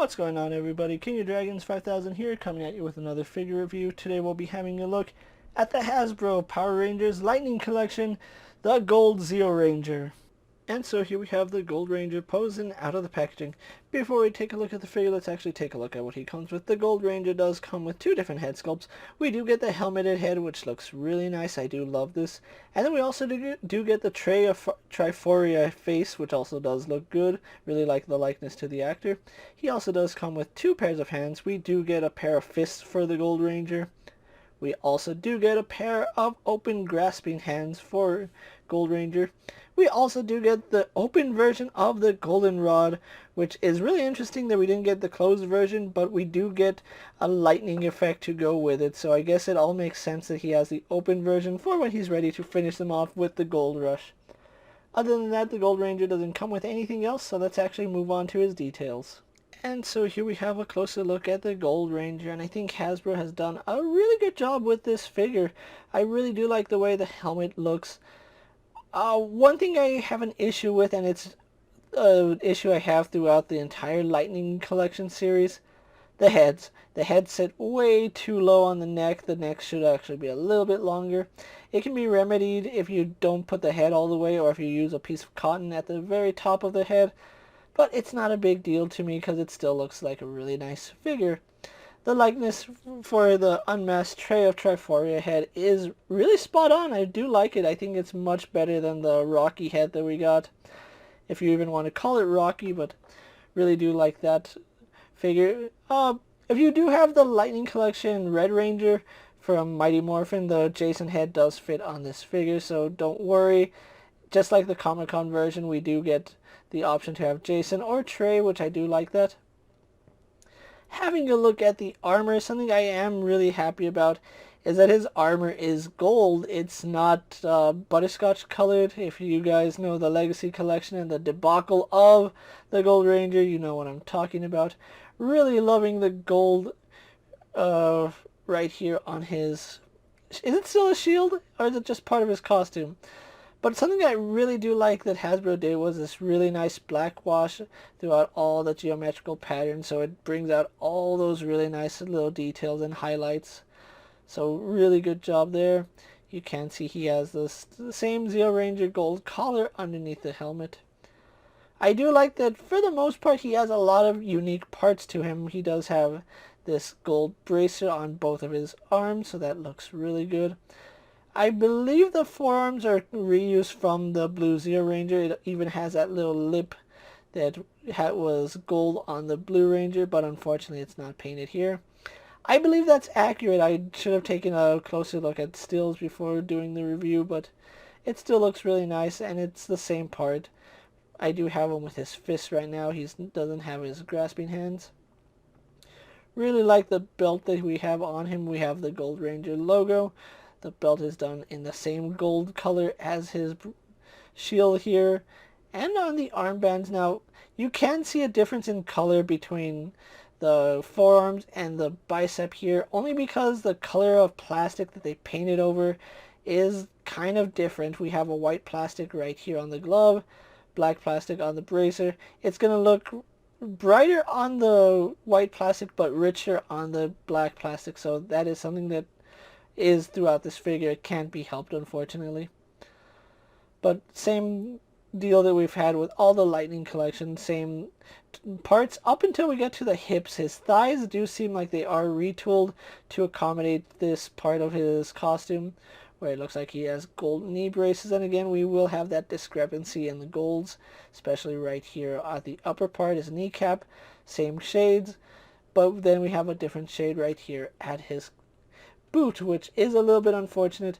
What's going on, everybody? KingofDragons 5000 here, coming at you with another figure review. Today we'll be having a look at the Hasbro Power Rangers Lightning Collection, the Gold Zeo Ranger. And so here we have the Gold Ranger posing out of the packaging. Before we take a look at the figure, let's actually take a look at what he comes with. The Gold Ranger does come with two different head sculpts. We do get the helmeted head, which looks really nice. I do love this. And then we also do get the Triforia face, which also does look good. Really like the likeness to the actor. He also does come with two pairs of hands. We do get a pair of fists for the Gold Ranger. We also do get a pair of open grasping hands for Gold Ranger. We also do get the open version of the Golden Rod, which is really interesting that we didn't get the closed version, but we do get a lightning effect to go with it. So I guess it all makes sense that he has the open version for when he's ready to finish them off with the Gold Rush. Other than that, the Gold Ranger doesn't come with anything else, so let's actually move on to his details. And so here we have a closer look at the Gold Ranger, and I think Hasbro has done a really good job with this figure. I really do like the way the helmet looks. One thing I have an issue with, and it's an issue I have throughout the entire Lightning Collection series, the heads. The heads sit way too low on the neck. The neck should actually be a little bit longer. It can be remedied if you don't put the head all the way, or if you use a piece of cotton at the very top of the head. But it's not a big deal to me because it still looks like a really nice figure. The likeness for the unmasked tray of Triforia head is really spot on. I do like it. I think it's much better than the Rocky head that we got, if you even want to call it Rocky, but really do like that figure. If you do have the Lightning Collection Red Ranger from Mighty Morphin, the Jason head does fit on this figure, so don't worry. Just like the Comic-Con version, we do get the option to have Jason or Trey, which I do like that. Having a look at the armor, something I am really happy about is that his armor is gold. It's not butterscotch colored. If you guys know the Legacy Collection and the debacle of the Gold Ranger, you know what I'm talking about. Really loving the gold right here on his... Is it still a shield, or is it just part of his costume? But something I really do like that Hasbro did was this really nice black wash throughout all the geometrical patterns, so it brings out all those really nice little details and highlights. So really good job there. You can see he has the same Zeo Ranger gold collar underneath the helmet. I do like that for the most part he has a lot of unique parts to him. He does have this gold bracer on both of his arms, so that looks really good. I believe the forearms are reused from the blue Zeo Ranger. It even has that little lip that was gold on the Blue Ranger, but unfortunately it's not painted here. I believe that's accurate. I should have taken a closer look at stills before doing the review, but it still looks really nice, and it's the same part. I do have him with his fist right now. He doesn't have his grasping hands. Really like the belt that we have on him. We have the Gold Ranger logo. The belt is done in the same gold color as his shield here. And on the armbands now, you can see a difference in color between the forearms and the bicep here, only because the color of plastic that they painted over is kind of different. We have a white plastic right here on the glove, black plastic on the bracer. It's going to look brighter on the white plastic but richer on the black plastic, so that is something that is throughout this figure. It can't be helped, unfortunately. But same deal that we've had with all the Lightning Collection, same parts up until we get to the hips. His thighs do seem like they are retooled to accommodate this part of his costume, where it looks like he has gold knee braces, and again we will have that discrepancy in the golds, especially right here at the upper part, his kneecap, same shades, but then we have a different shade right here at his boot, which is a little bit unfortunate.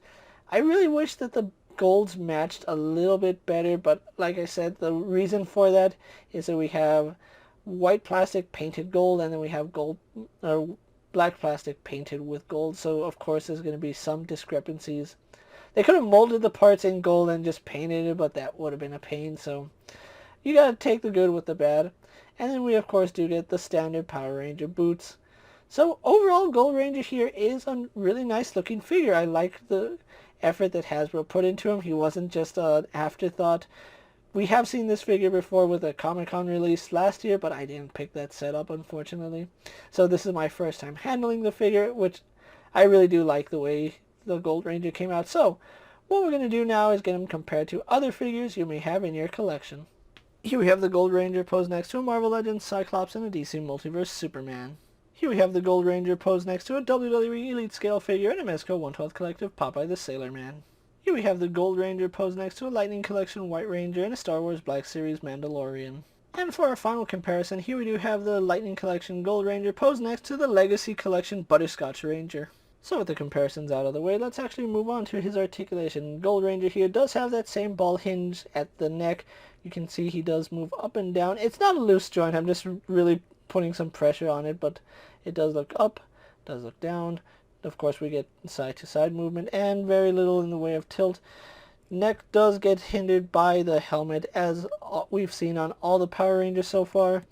I really wish that the golds matched a little bit better, but like I said, the reason for that is that we have white plastic painted gold, and then we have gold or black plastic painted with gold, so of course there's going to be some discrepancies. They could have molded the parts in gold and just painted it, but that would have been a pain, so you gotta take the good with the bad. And then we of course do get the standard Power Ranger boots. So overall, Gold Ranger here is a really nice looking figure. I like the effort that Hasbro put into him. He wasn't just an afterthought. We have seen this figure before with a Comic-Con release last year, but I didn't pick that set up, unfortunately. So this is my first time handling the figure, which I really do like the way the Gold Ranger came out. So what we're going to do now is get him compared to other figures you may have in your collection. Here we have the Gold Ranger posed next to a Marvel Legends Cyclops and a DC Multiverse Superman. Here we have the Gold Ranger posed next to a WWE Elite Scale figure and a Mezco 1/12 Collective Popeye the Sailor Man. Here we have the Gold Ranger posed next to a Lightning Collection White Ranger and a Star Wars Black Series Mandalorian. And for our final comparison, here we do have the Lightning Collection Gold Ranger posed next to the Legacy Collection Butterscotch Ranger. So with the comparisons out of the way, let's actually move on to his articulation. Gold Ranger here does have that same ball hinge at the neck. You can see he does move up and down. It's not a loose joint, I'm just really putting some pressure on it, but it does look up, does look down. Of course we get side to side movement and very little in the way of tilt. Neck does get hindered by the helmet, as we've seen on all the Power Rangers so far.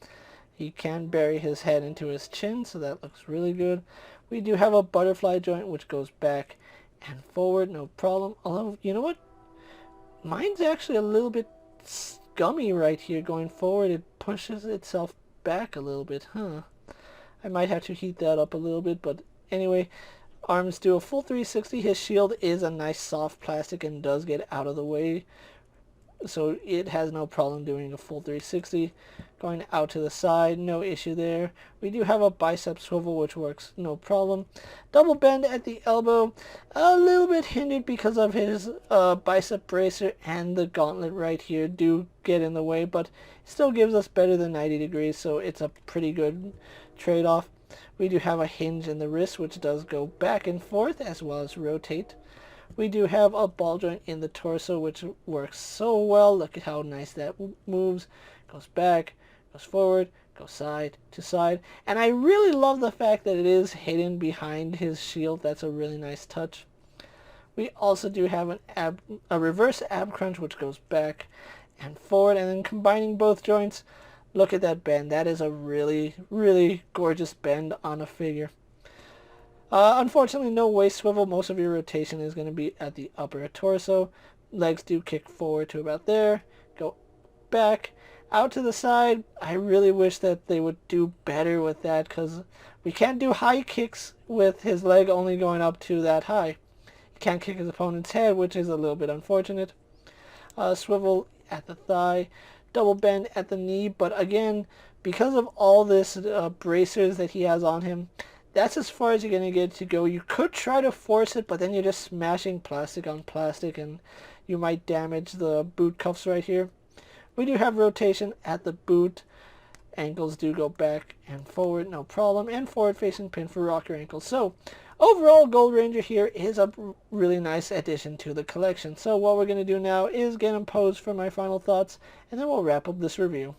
He can bury his head into his chin, so that looks really good. We do have a butterfly joint which goes back and forward, no problem. Although, you know what? Mine's actually a little bit scummy right here going forward. It pushes itself back a little bit, huh? I might have to heat that up a little bit, but anyway, arms do a full 360. His shield is a nice soft plastic and does get out of the way, so it has no problem doing a full 360. Going out to the side, no issue there. We do have a bicep swivel which works no problem. Double bend at the elbow, a little bit hindered because of his bicep bracer, and the gauntlet right here do get in the way, but still gives us better than 90 degrees, so it's a pretty good trade-off. We do have a hinge in the wrist which does go back and forth as well as rotate. We do have a ball joint in the torso which works so well. Look at how nice that moves. Goes back, goes forward, goes side to side. And I really love the fact that it is hidden behind his shield. That's a really nice touch. We also do have a reverse ab crunch which goes back and forward, and then combining both joints. Look at that bend. That is a really, really gorgeous bend on a figure. Unfortunately, no waist swivel. Most of your rotation is going to be at the upper torso. Legs do kick forward to about there. Go back, out to the side. I really wish that they would do better with that, because we can't do high kicks with his leg only going up to that high. He can't kick his opponent's head, which is a little bit unfortunate. Swivel at the thigh. Double bend at the knee, but again, because of all this bracers that he has on him, that's as far as you're going to get to go. You could try to force it, but then you're just smashing plastic on plastic, and you might damage the boot cuffs right here. We do have rotation at the boot. Ankles do go back and forward, no problem, and forward facing pin for rocker ankles. So overall, Gold Ranger here is a really nice addition to the collection. So what we're going to do now is get him posed for my final thoughts, and then we'll wrap up this review.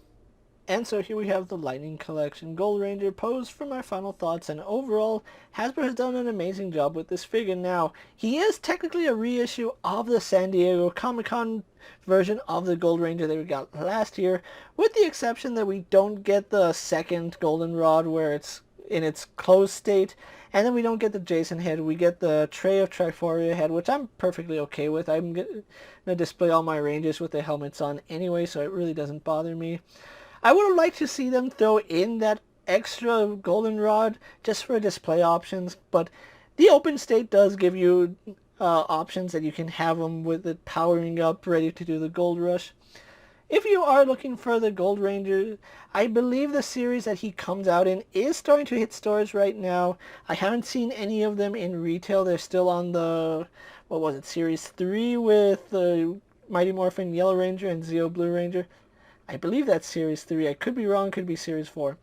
And so here we have the Lightning Collection Gold Ranger posed for my final thoughts, and overall, Hasbro has done an amazing job with this figure. Now, he is technically a reissue of the San Diego Comic-Con version of the Gold Ranger that we got last year, with the exception that we don't get the second Goldenrod where it's in its closed state, and then we don't get the Jason head. We get the Tray of Triforia head, which I'm perfectly okay with. I'm going to display all my Rangers with the helmets on anyway, so it really doesn't bother me. I would have liked to see them throw in that extra Goldenrod just for display options, but the open state does give you options that you can have them with it powering up, ready to do the Gold Rush. If you are looking for the Gold Ranger, I believe the series that he comes out in is starting to hit stores right now. I haven't seen any of them in retail. They're still on the, what was it, Series 3 with the Mighty Morphin Yellow Ranger and Zeo Blue Ranger. I believe that's Series 3. I could be wrong, could be Series 4.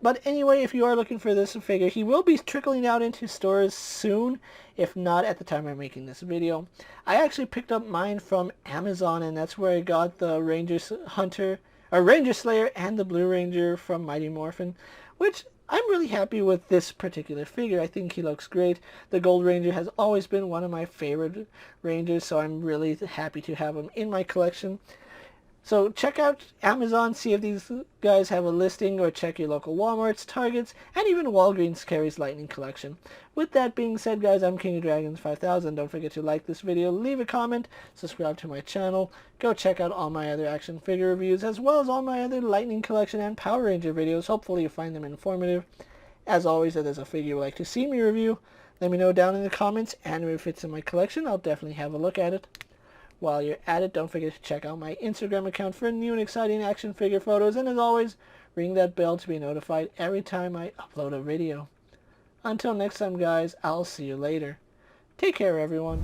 But anyway, if you are looking for this figure, he will be trickling out into stores soon, if not at the time I'm making this video. I actually picked up mine from Amazon, and that's where I got the Ranger Slayer and the Blue Ranger from Mighty Morphin, which I'm really happy with this particular figure. I think he looks great. The Gold Ranger has always been one of my favorite Rangers, so I'm really happy to have him in my collection. So check out Amazon, see if these guys have a listing, or check your local Walmarts, Targets, and even Walgreens carries Lightning Collection. With that being said, guys, I'm King of Dragons 5000. Don't forget to like this video, leave a comment, subscribe to my channel, go check out all my other action figure reviews, as well as all my other Lightning Collection and Power Ranger videos. Hopefully you find them informative. As always, if there's a figure you'd like to see me review, let me know down in the comments, and if it fits in my collection, I'll definitely have a look at it. While you're at it, don't forget to check out my Instagram account for new and exciting action figure photos, and as always, ring that bell to be notified every time I upload a video. Until next time, guys, I'll see you later. Take care, everyone.